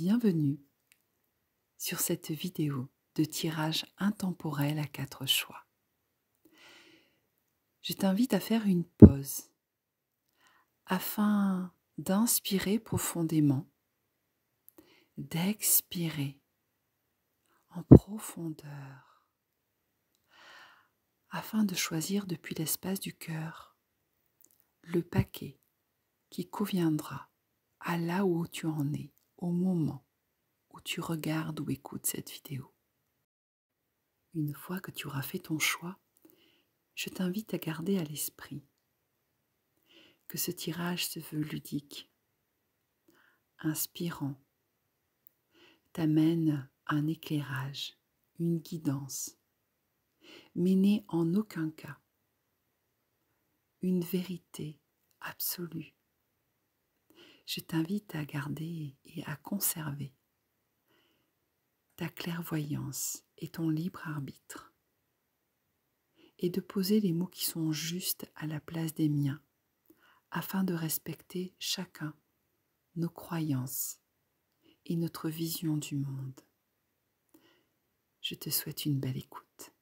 Bienvenue sur cette vidéo de tirage intemporel à 4 choix. Je t'invite à faire une pause afin d'inspirer profondément, d'expirer en profondeur, afin de choisir depuis l'espace du cœur le paquet qui conviendra à là où tu en es au moment où tu regardes ou écoutes cette vidéo. Une fois que tu auras fait ton choix, je t'invite à garder à l'esprit que ce tirage se veut ludique, inspirant, t'amène un éclairage, une guidance, mais n'est en aucun cas une vérité absolue. Je t'invite à garder et à conserver ta clairvoyance et ton libre arbitre, et de poser les mots qui sont justes à la place des miens, afin de respecter chacun nos croyances et notre vision du monde. Je te souhaite une belle écoute.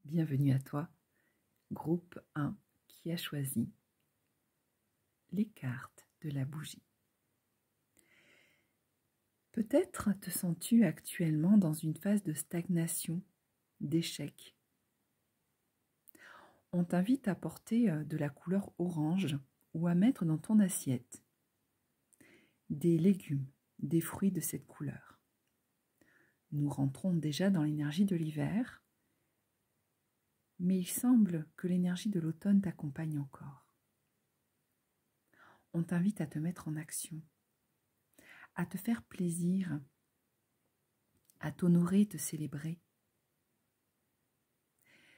Bienvenue à toi, groupe 1 qui a choisi les cartes de la bougie. Peut-être te sens-tu actuellement dans une phase de stagnation, d'échec. On t'invite à porter de la couleur orange ou à mettre dans ton assiette des légumes, des fruits de cette couleur. Nous rentrons déjà dans l'énergie de l'hiver, mais il semble que l'énergie de l'automne t'accompagne encore. On t'invite à te mettre en action, à te faire plaisir, à t'honorer et te célébrer.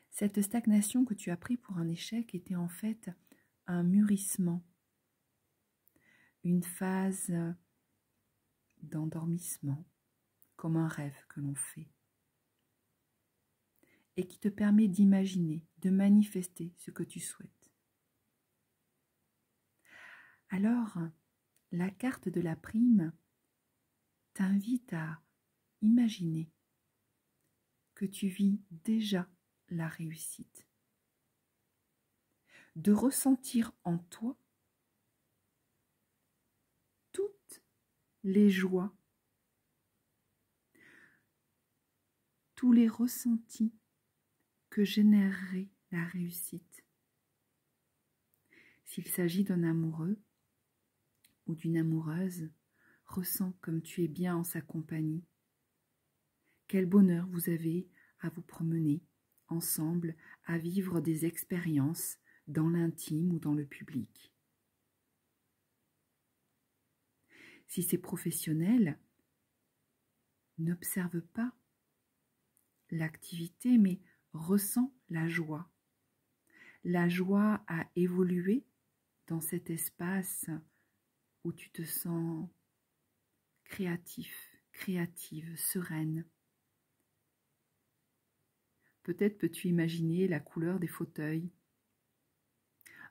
Cette stagnation que tu as pris pour un échec était en fait un mûrissement, une phase d'endormissement, comme un rêve que l'on fait, et qui te permet d'imaginer, de manifester ce que tu souhaites. Alors, la carte de la prime t'invite à imaginer que tu vis déjà la réussite, de ressentir en toi toutes les joies, tous les ressentis que générerait la réussite. S'il s'agit d'un amoureux ou d'une amoureuse, ressens comme tu es bien en sa compagnie. Quel bonheur vous avez à vous promener ensemble, à vivre des expériences dans l'intime ou dans le public. Si c'est professionnel, n'observe pas l'activité, mais ressens la joie. La joie à évoluer dans cet espace où tu te sens créatif, créative, sereine. Peut-être peux-tu imaginer la couleur des fauteuils.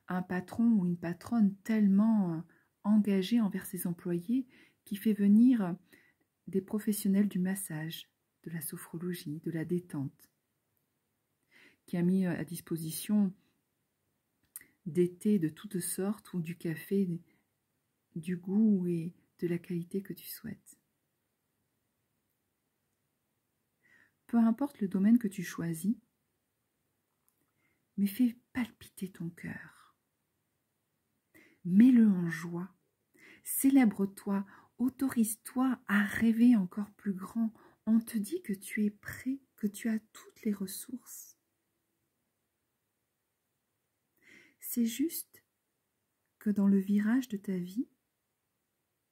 Un patron ou une patronne tellement engagé envers ses employés qui fait venir des professionnels du massage, de la sophrologie, de la détente, qui a mis à disposition des thés de toutes sortes ou du café, du goût et de la qualité que tu souhaites. Peu importe le domaine que tu choisis, mais fais palpiter ton cœur. Mets-le en joie. Célèbre-toi, autorise-toi à rêver encore plus grand. On te dit que tu es prêt, que tu as toutes les ressources. C'est juste que dans le virage de ta vie,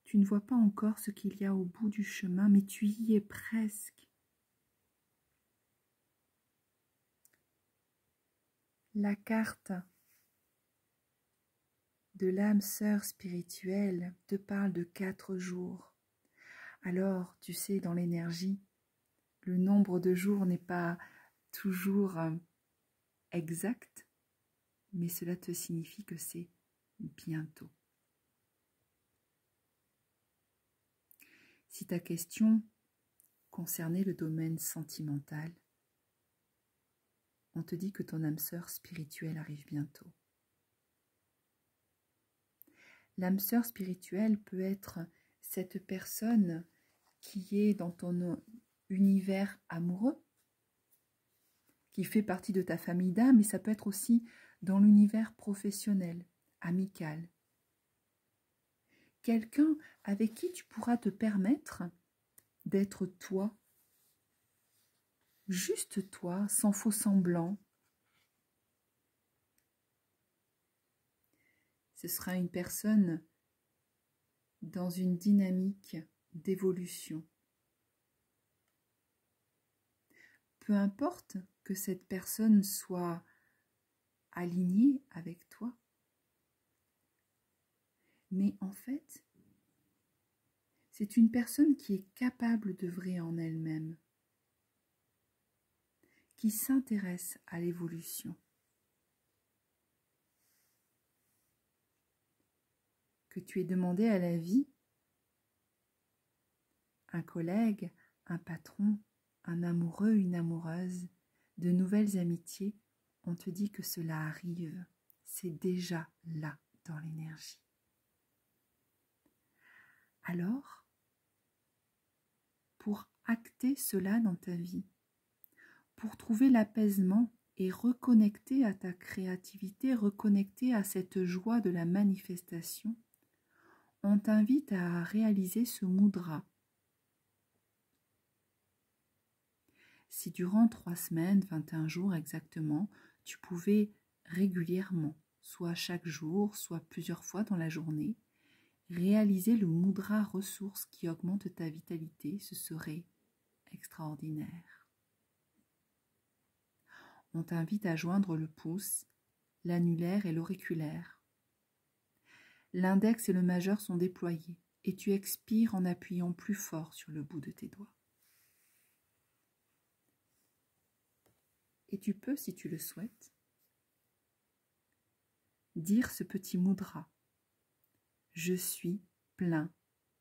tu ne vois pas encore ce qu'il y a au bout du chemin, mais tu y es presque. La carte de l'âme sœur spirituelle te parle de 4 jours. Alors, tu sais, dans l'énergie, le nombre de jours n'est pas toujours exact, mais cela te signifie que c'est bientôt. Si ta question concernait le domaine sentimental, on te dit que ton âme sœur spirituelle arrive bientôt. L'âme sœur spirituelle peut être cette personne qui est dans ton univers amoureux, qui fait partie de ta famille d'âme, mais ça peut être aussi dans l'univers professionnel, amical. Quelqu'un avec qui tu pourras te permettre d'être toi, juste toi, sans faux semblant. Ce sera une personne dans une dynamique d'évolution. Peu importe que cette personne soit alignée avec toi, mais en fait, c'est une personne qui est capable d'œuvrer en elle-même, qui s'intéresse à l'évolution. Que tu aies demandé à la vie, un collègue, un patron, un amoureux, une amoureuse, de nouvelles amitiés, on te dit que cela arrive, c'est déjà là dans l'énergie. Alors, pour acter cela dans ta vie, pour trouver l'apaisement et reconnecter à ta créativité, reconnecter à cette joie de la manifestation, on t'invite à réaliser ce mudra. Si durant 3 semaines, 21 jours exactement, tu pouvais régulièrement, soit chaque jour, soit plusieurs fois dans la journée, réaliser le mudra ressource qui augmente ta vitalité, ce serait extraordinaire. On t'invite à joindre le pouce, l'annulaire et l'auriculaire. L'index et le majeur sont déployés et tu expires en appuyant plus fort sur le bout de tes doigts. Et tu peux, si tu le souhaites, dire ce petit mudra. Je suis plein,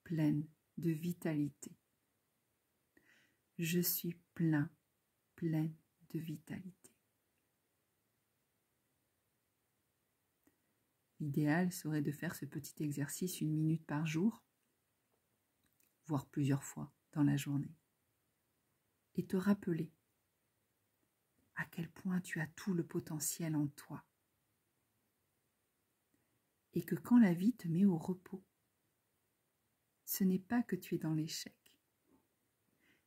pleine de vitalité. Je suis plein, pleine de vitalité. L'idéal serait de faire ce petit exercice 1 minute par jour, voire plusieurs fois dans la journée. Et te rappeler à quel point tu as tout le potentiel en toi. Et que quand la vie te met au repos, ce n'est pas que tu es dans l'échec,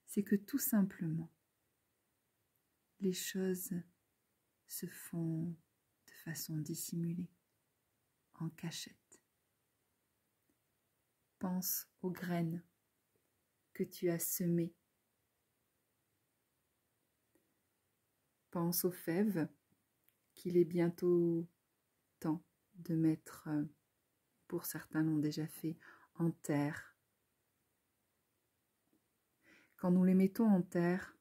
c'est que tout simplement, les choses se font de façon dissimulée, en cachette. Pense aux graines que tu as semées. Pense aux fèves qu'il est bientôt temps de mettre, pour certains l'ont déjà fait, en terre. Quand nous les mettons en terre,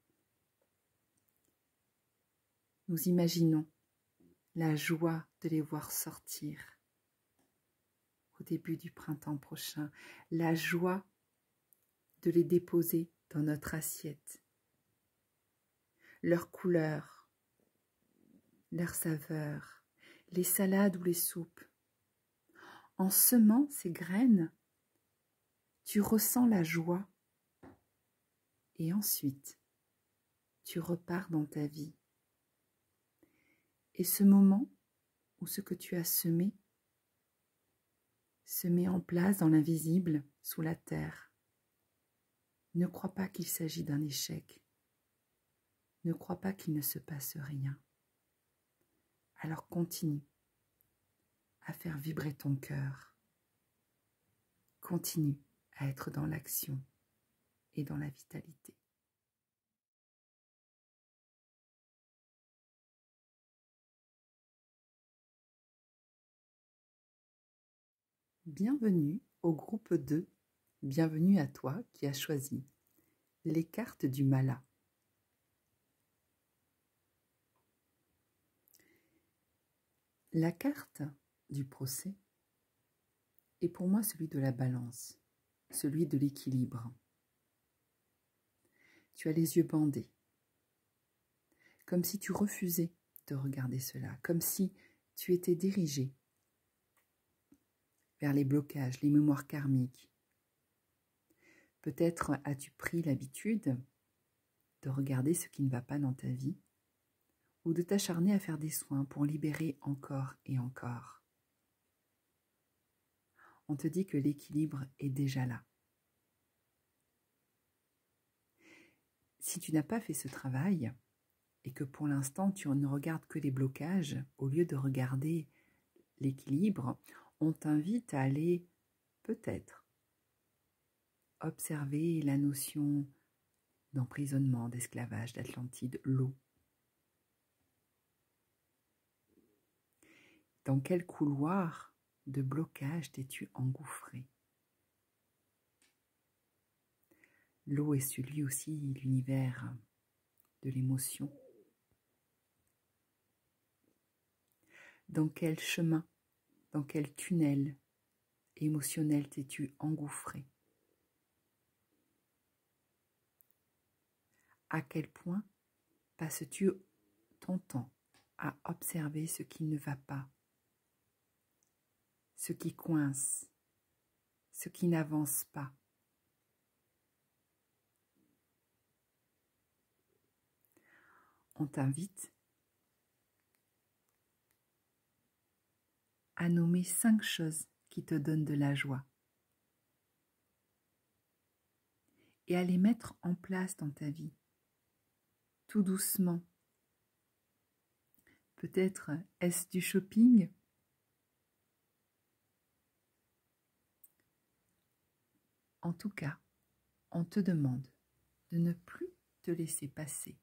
nous imaginons la joie de les voir sortir au début du printemps prochain, la joie de les déposer dans notre assiette, leur couleur, leur saveur, les salades ou les soupes. En semant ces graines, tu ressens la joie et ensuite, tu repars dans ta vie. Et ce moment où ce que tu as semé se met en place dans l'invisible, sous la terre. Ne crois pas qu'il s'agit d'un échec. Ne crois pas qu'il ne se passe rien. Alors continue à faire vibrer ton cœur. Continue à être dans l'action et dans la vitalité. Bienvenue au groupe 2, bienvenue à toi qui as choisi les cartes du Mala. La carte du procès est pour moi celui de la balance, celui de l'équilibre. Tu as les yeux bandés, comme si tu refusais de regarder cela, comme si tu étais dirigé vers les blocages, les mémoires karmiques. Peut-être as-tu pris l'habitude de regarder ce qui ne va pas dans ta vie ou de t'acharner à faire des soins pour libérer encore et encore. On te dit que l'équilibre est déjà là. Si tu n'as pas fait ce travail et que pour l'instant tu ne regardes que les blocages, au lieu de regarder l'équilibre, on t'invite à aller peut-être observer la notion d'emprisonnement, d'esclavage, d'Atlantide, l'eau. Dans quel couloir de blocage t'es-tu engouffré? L'eau est celui aussi l'univers de l'émotion. Dans quel chemin, dans quel tunnel émotionnel t'es-tu engouffré? À quel point passes-tu ton temps à observer ce qui ne va pas, ce qui coince, ce qui n'avance pas? On t'invite à nommer 5 choses qui te donnent de la joie et à les mettre en place dans ta vie, tout doucement. Peut-être est-ce du shopping? En tout cas, on te demande de ne plus te laisser passer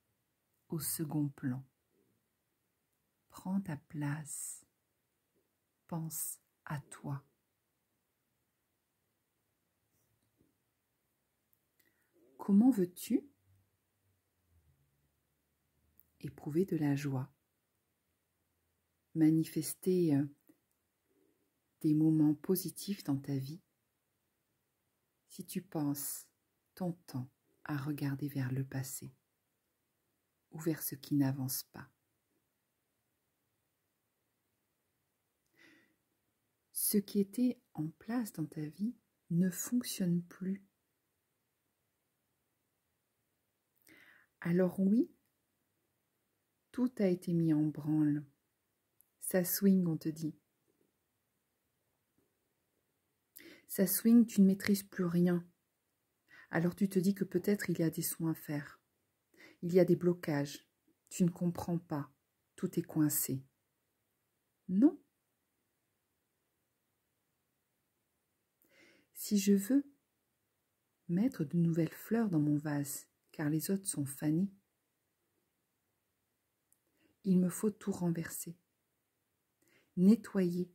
au second plan. Prends ta place. Pense à toi. Comment veux-tu éprouver de la joie, manifester des moments positifs dans ta vie si tu penses ton temps à regarder vers le passé ou vers ce qui n'avance pas? Ce qui était en place dans ta vie ne fonctionne plus. Alors oui, tout a été mis en branle. Ça swing, on te dit. Ça swing, tu ne maîtrises plus rien. Alors tu te dis que peut-être il y a des soins à faire. Il y a des blocages. Tu ne comprends pas. Tout est coincé. Non. Si je veux mettre de nouvelles fleurs dans mon vase, car les autres sont fanées, il me faut tout renverser, nettoyer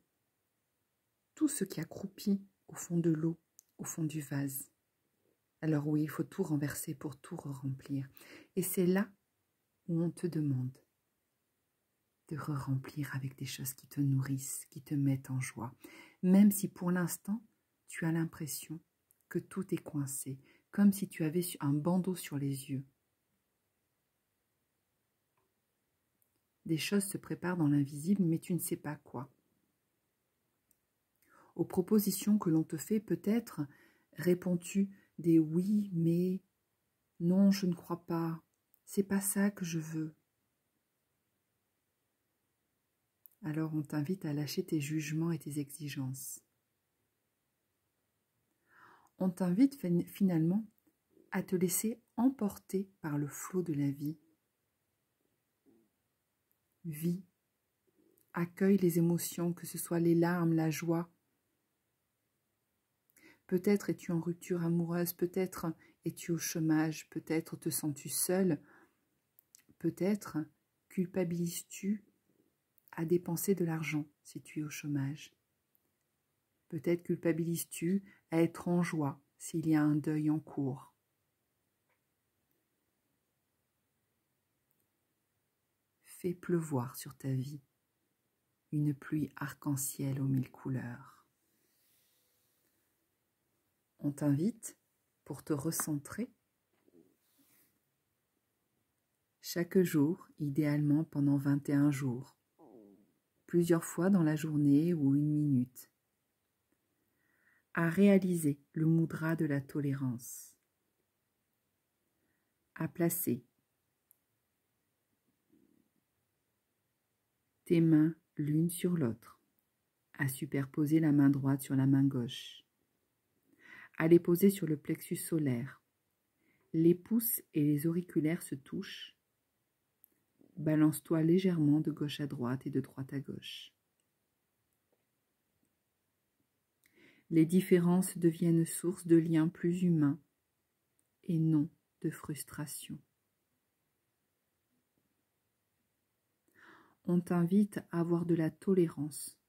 tout ce qui a croupi au fond de l'eau, au fond du vase. Alors oui, il faut tout renverser pour tout remplir. Et c'est là où on te demande de remplir avec des choses qui te nourrissent, qui te mettent en joie. Même si pour l'instant, tu as l'impression que tout est coincé, comme si tu avais un bandeau sur les yeux. Des choses se préparent dans l'invisible, mais tu ne sais pas quoi. Aux propositions que l'on te fait, peut-être réponds-tu des oui, mais non, je ne crois pas, c'est pas ça que je veux. Alors on t'invite à lâcher tes jugements et tes exigences. On t'invite finalement à te laisser emporter par le flot de la vie. Vis, accueille les émotions, que ce soit les larmes, la joie. Peut-être es-tu en rupture amoureuse, peut-être es-tu au chômage, peut-être te sens-tu seule, peut-être culpabilises-tu à dépenser de l'argent si tu es au chômage. Peut-être culpabilises-tu à être en joie s'il y a un deuil en cours. Fais pleuvoir sur ta vie une pluie arc-en-ciel aux 1000 couleurs. On t'invite, pour te recentrer, chaque jour, idéalement pendant 21 jours, plusieurs fois dans la journée ou 1 minute, à réaliser le mudra de la tolérance, à placer tes mains l'une sur l'autre, à superposer la main droite sur la main gauche, à les poser sur le plexus solaire. Les pouces et les auriculaires se touchent. Balance-toi légèrement de gauche à droite et de droite à gauche. Les différences deviennent source de liens plus humains et non de frustration. On t'invite à avoir de la tolérance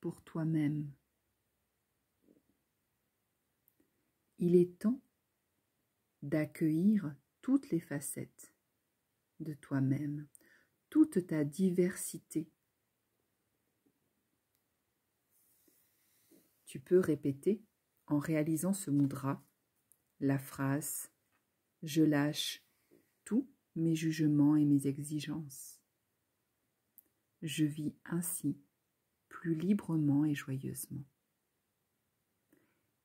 pour toi-même. Il est temps d'accueillir toutes les facettes de toi-même, toute ta diversité. Tu peux répéter, en réalisant ce mudra, la phrase « Je lâche tous mes jugements et mes exigences. Je vis ainsi plus librement et joyeusement. »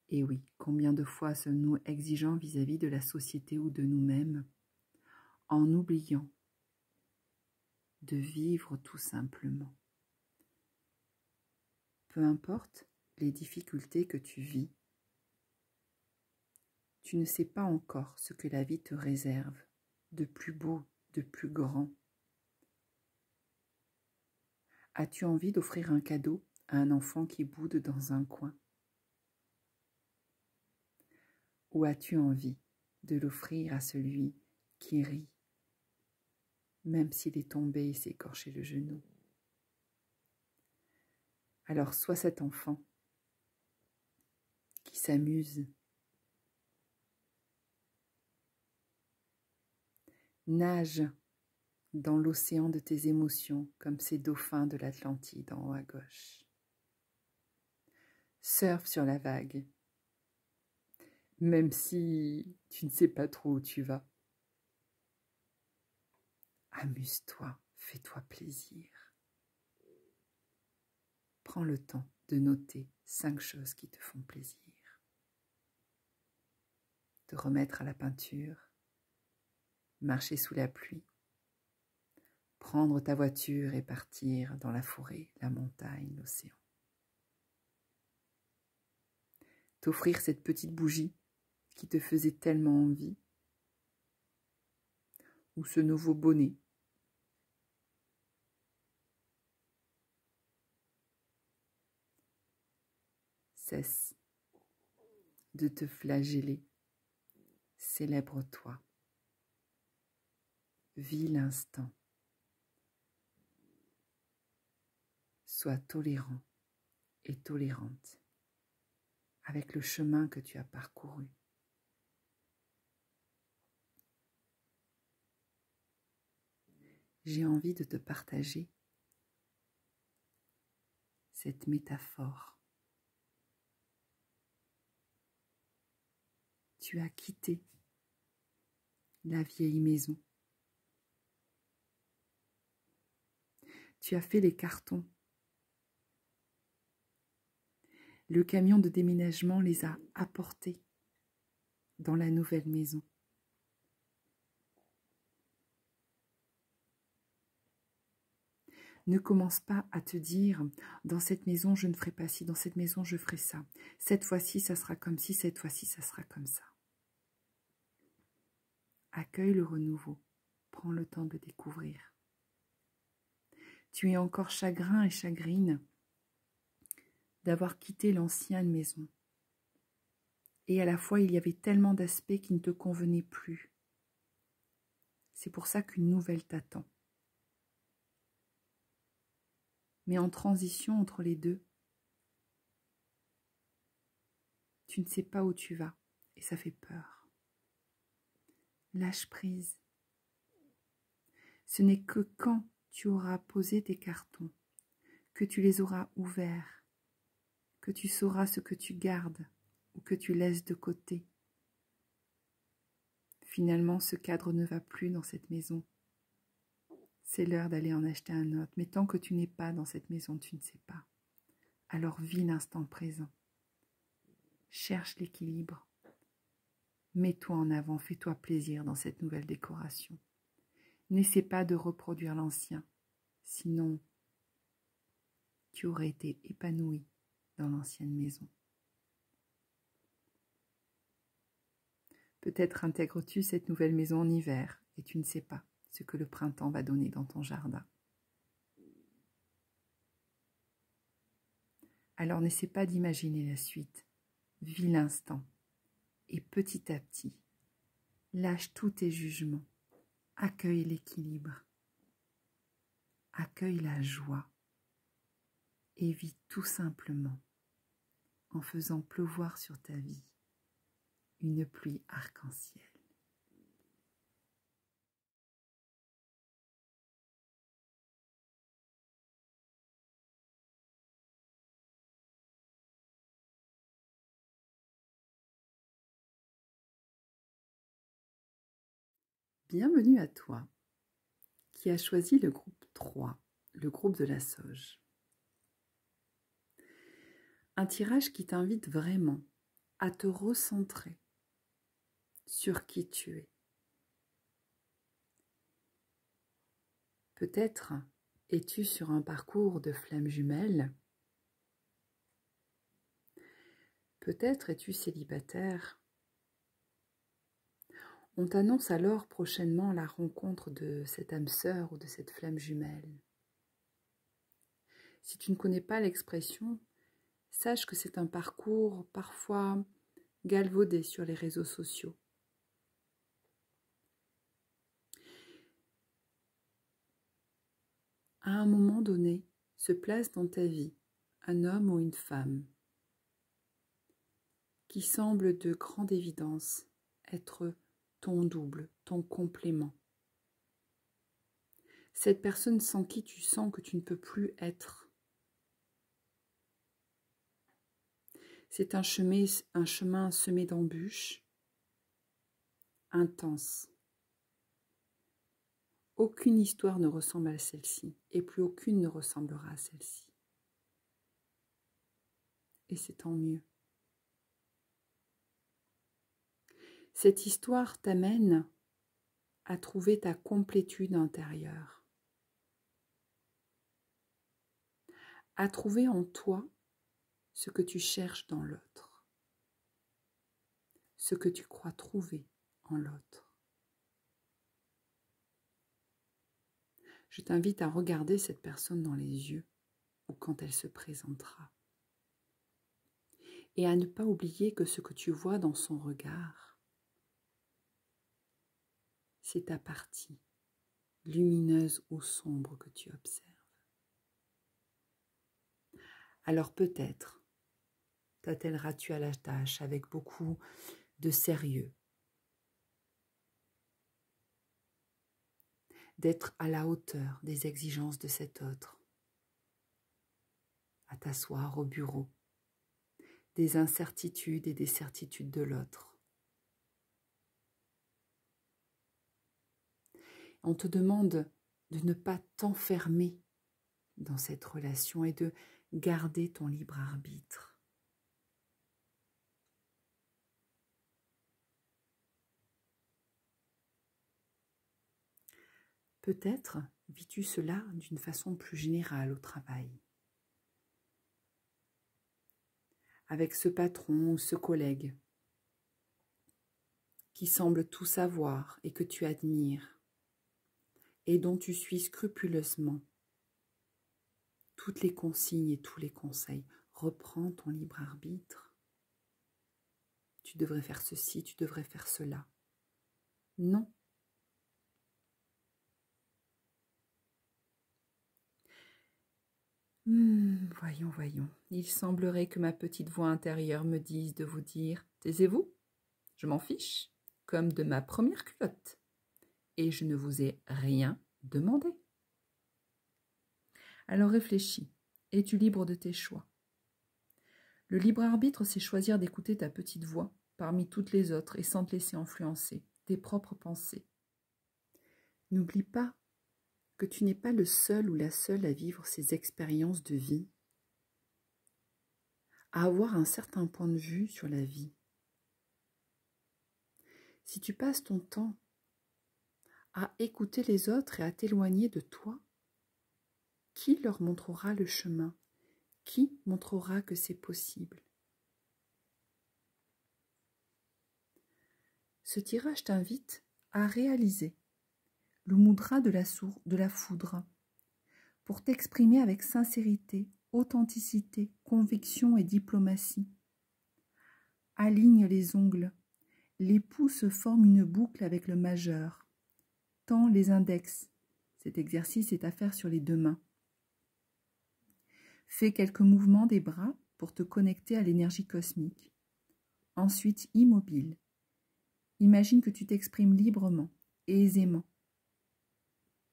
Et oui, combien de fois sommes-nous exigeants vis-à-vis de la société ou de nous-mêmes, en oubliant de vivre tout simplement. Peu importe les difficultés que tu vis, tu ne sais pas encore ce que la vie te réserve de plus beau, de plus grand. As-tu envie d'offrir un cadeau à un enfant qui boude dans un coin? Ou as-tu envie de l'offrir à celui qui rit, même s'il est tombé et s'est écorché le genou? Alors sois cet enfant qui s'amuse, nage dans l'océan de tes émotions comme ces dauphins de l'Atlantide en haut à gauche. Surfe sur la vague, même si tu ne sais pas trop où tu vas. Amuse-toi, fais-toi plaisir. Prends le temps de noter 5 choses qui te font plaisir. Te remettre à la peinture, marcher sous la pluie, prendre ta voiture et partir dans la forêt, la montagne, l'océan. T'offrir cette petite bougie qui te faisait tellement envie, ou ce nouveau bonnet. Cesse de te flageller, célèbre-toi, vis l'instant, sois tolérant et tolérante avec le chemin que tu as parcouru. J'ai envie de te partager cette métaphore. Tu as quitté la vieille maison. Tu as fait les cartons. Le camion de déménagement les a apportés dans la nouvelle maison. Ne commence pas à te dire « dans cette maison, je ne ferai pas ci, dans cette maison, je ferai ça. Cette fois-ci, ça sera comme ci, cette fois-ci, ça sera comme ça. » Accueille le renouveau. Prends le temps de découvrir. Tu es encore chagrin et chagrine d'avoir quitté l'ancienne maison. Et à la fois, il y avait tellement d'aspects qui ne te convenaient plus. C'est pour ça qu'une nouvelle t'attend. Mais en transition entre les deux, tu ne sais pas où tu vas et ça fait peur. Lâche prise. Ce n'est que quand tu auras posé tes cartons, que tu les auras ouverts, que tu sauras ce que tu gardes ou que tu laisses de côté. Finalement, ce cadre ne va plus dans cette maison. C'est l'heure d'aller en acheter un autre. Mais tant que tu n'es pas dans cette maison, tu ne sais pas. Alors vis l'instant présent. Cherche l'équilibre. Mets-toi en avant, fais-toi plaisir dans cette nouvelle décoration. N'essaie pas de reproduire l'ancien, sinon tu aurais été épanoui dans l'ancienne maison. Peut-être intègres-tu cette nouvelle maison en hiver et tu ne sais pas ce que le printemps va donner dans ton jardin. Alors n'essaie pas d'imaginer la suite, vis l'instant et petit à petit, lâche tous tes jugements, accueille l'équilibre, accueille la joie et vis tout simplement en faisant pleuvoir sur ta vie une pluie arc-en-ciel. Bienvenue à toi qui as choisi le groupe 3, le groupe de la sauge. Un tirage qui t'invite vraiment à te recentrer sur qui tu es. Peut-être es-tu sur un parcours de flammes jumelles. Peut-être es-tu célibataire. On t'annonce alors prochainement la rencontre de cette âme sœur ou de cette flamme jumelle. Si tu ne connais pas l'expression, sache que c'est un parcours parfois galvaudé sur les réseaux sociaux. À un moment donné, se place dans ta vie un homme ou une femme qui semble de grande évidence être ton double, ton complément. Cette personne sans qui tu sens que tu ne peux plus être. C'est un chemin semé d'embûches, intense. Aucune histoire ne ressemble à celle-ci, et plus aucune ne ressemblera à celle-ci. Et c'est tant mieux. Cette histoire t'amène à trouver ta complétude intérieure, à trouver en toi ce que tu cherches dans l'autre, ce que tu crois trouver en l'autre. Je t'invite à regarder cette personne dans les yeux ou quand elle se présentera. Et à ne pas oublier que ce que tu vois dans son regard, c'est ta partie, lumineuse ou sombre que tu observes. Alors peut-être t'attelleras-tu à la tâche avec beaucoup de sérieux, d'être à la hauteur des exigences de cet autre, à t'asseoir au bureau, des incertitudes et des certitudes de l'autre. On te demande de ne pas t'enfermer dans cette relation et de garder ton libre arbitre. Peut-être vis-tu cela d'une façon plus générale au travail. Avec ce patron ou ce collègue qui semble tout savoir et que tu admires et dont tu suis scrupuleusement toutes les consignes et tous les conseils. Reprends ton libre arbitre. Tu devrais faire ceci, tu devrais faire cela. Non. Voyons. Il semblerait que ma petite voix intérieure me dise de vous dire « Taisez-vous, je m'en fiche, comme de ma première culotte, et je ne vous ai rien demandé. » Alors réfléchis, Es-tu libre de tes choix? Le libre arbitre, c'est choisir d'écouter ta petite voix parmi toutes les autres et sans te laisser influencer, tes propres pensées. N'oublie pas que tu n'es pas le seul ou la seule à vivre ces expériences de vie, à avoir un certain point de vue sur la vie. Si tu passes ton temps à écouter les autres et à t'éloigner de toi, qui leur montrera le chemin? Qui montrera que c'est possible? Ce tirage t'invite à réaliser le mudra de la foudre pour t'exprimer avec sincérité, authenticité, conviction et diplomatie. Aligne les ongles. Les pouces forment une boucle avec le majeur. Tends les index. Cet exercice est à faire sur les 2 mains. Fais quelques mouvements des bras pour te connecter à l'énergie cosmique. Ensuite, immobile. Imagine que tu t'exprimes librement et aisément.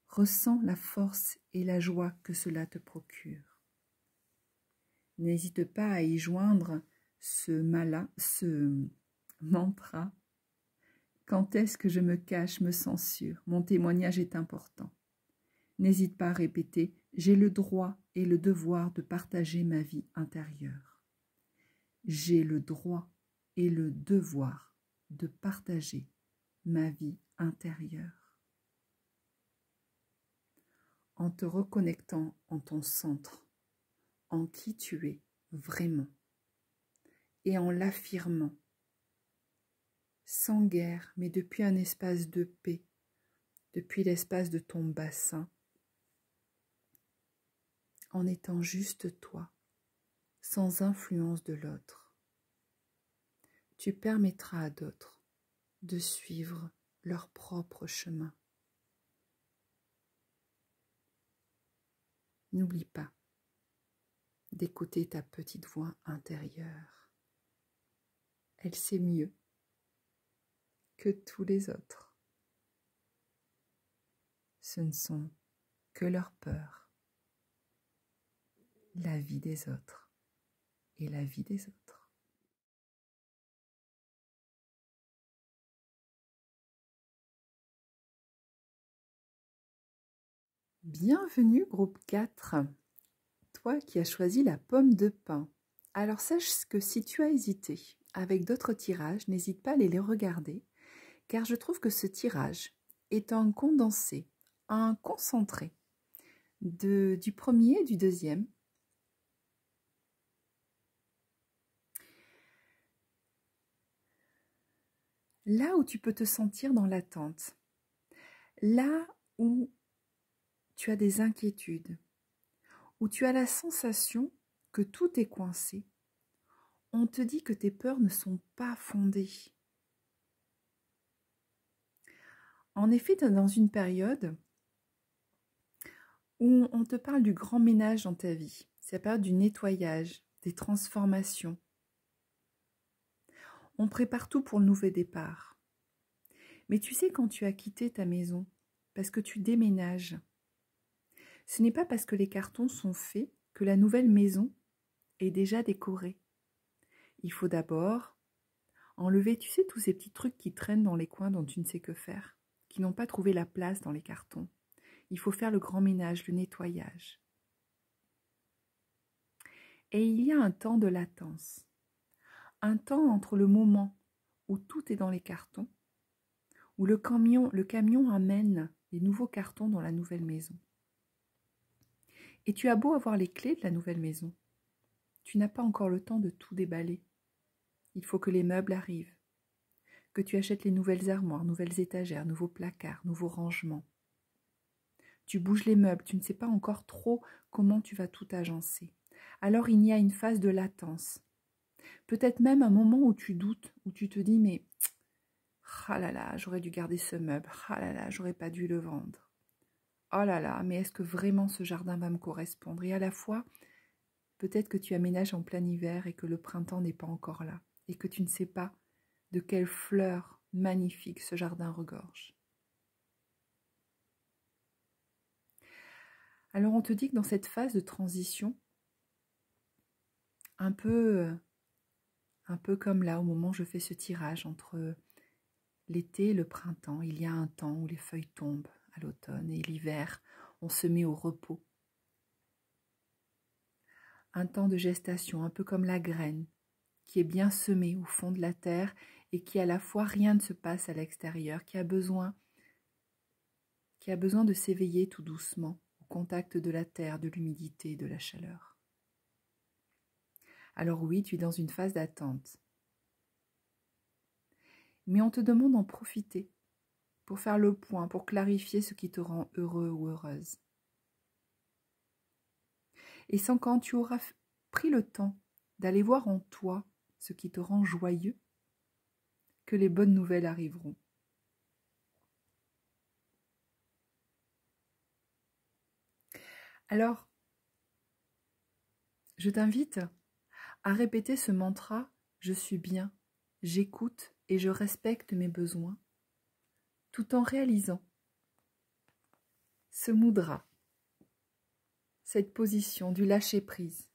Ressens la force et la joie que cela te procure. N'hésite pas à y joindre ce mantra. Quand est-ce que je me cache, me censure? Mon témoignage est important. N'hésite pas à répéter « J'ai le droit et le devoir de partager ma vie intérieure. » J'ai le droit et le devoir de partager ma vie intérieure. En te reconnectant en ton centre, en qui tu es vraiment, et en l'affirmant, sans guerre, mais depuis un espace de paix, depuis l'espace de ton bassin, en étant juste toi, sans influence de l'autre. Tu permettras à d'autres de suivre leur propre chemin. N'oublie pas d'écouter ta petite voix intérieure. Elle sait mieux que tous les autres. Ce ne sont que leurs peurs, la vie des autres et la vie des autres. Bienvenue groupe 4, toi qui as choisi la pomme de pin. Alors sache que si tu as hésité avec d'autres tirages, n'hésite pas à les regarder, car je trouve que ce tirage est un condensé, un concentré du premier et du deuxième. Là où tu peux te sentir dans l'attente, là où tu as des inquiétudes, où tu as la sensation que tout est coincé, on te dit que tes peurs ne sont pas fondées. En effet, tu es dans une période où on te parle du grand ménage dans ta vie. C'est la période du nettoyage, des transformations. On prépare tout pour le nouveau départ. Mais tu sais, quand tu as quitté ta maison, parce que tu déménages, ce n'est pas parce que les cartons sont faits que la nouvelle maison est déjà décorée. Il faut d'abord enlever, tu sais, tous ces petits trucs qui traînent dans les coins dont tu ne sais que faire, qui n'ont pas trouvé la place dans les cartons. Il faut faire le grand ménage, le nettoyage. Et il y a un temps de latence, un temps entre le moment où tout est dans les cartons, où le camion amène les nouveaux cartons dans la nouvelle maison. Et tu as beau avoir les clés de la nouvelle maison, tu n'as pas encore le temps de tout déballer. Il faut que les meubles arrivent, que tu achètes les nouvelles armoires, nouvelles étagères, nouveaux placards, nouveaux rangements. Tu bouges les meubles, tu ne sais pas encore trop comment tu vas tout agencer. Alors il y a une phase de latence. Peut-être même un moment où tu doutes, où tu te dis mais ah là là, j'aurais dû garder ce meuble, ah là là, j'aurais pas dû le vendre. Oh là là, mais est-ce que vraiment ce jardin va me correspondre? Et à la fois, peut-être que tu aménages en plein hiver et que le printemps n'est pas encore là, et que tu ne sais pas de quelles fleurs magnifiques ce jardin regorge. Alors on te dit que dans cette phase de transition, un peu comme là, au moment où je fais ce tirage entre l'été et le printemps. Il y a un temps où les feuilles tombent à l'automne et l'hiver, on se met au repos. Un temps de gestation, un peu comme la graine, qui est bien semée au fond de la terre et qui à la fois rien ne se passe à l'extérieur, qui a besoin de s'éveiller tout doucement au contact de la terre, de l'humidité, de la chaleur. Alors oui, tu es dans une phase d'attente. Mais on te demande d'en profiter pour faire le point, pour clarifier ce qui te rend heureux ou heureuse. Et sans quand tu auras pris le temps d'aller voir en toi ce qui te rend joyeux, que les bonnes nouvelles arriveront. Alors, je t'invite à répéter ce mantra « Je suis bien, j'écoute et je respecte mes besoins » tout en réalisant ce mudra, cette position du lâcher-prise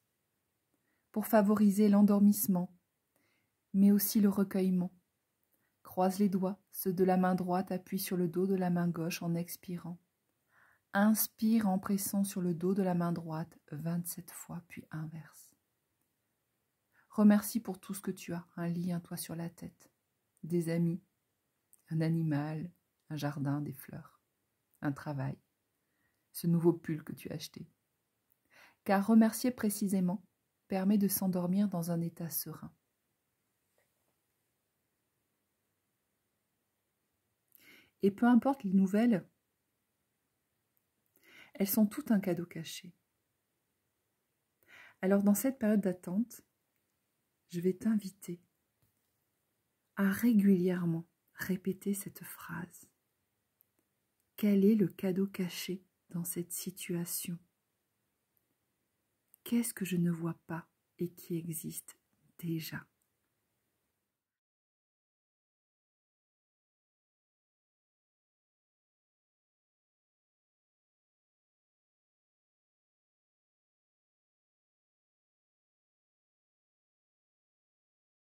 pour favoriser l'endormissement, mais aussi le recueillement. Croise les doigts, ceux de la main droite appuient sur le dos de la main gauche en expirant. Inspire en pressant sur le dos de la main droite 27 fois, puis inverse. Remercie pour tout ce que tu as, un lit, un toit sur la tête, des amis, un animal, un jardin, des fleurs, un travail, ce nouveau pull que tu as acheté. Car remercier précisément permet de s'endormir dans un état serein. Et peu importe les nouvelles, elles sont toutes un cadeau caché. Alors dans cette période d'attente, je vais t'inviter à régulièrement répéter cette phrase. Quel est le cadeau caché dans cette situation? Qu'est-ce que je ne vois pas et qui existe déjà?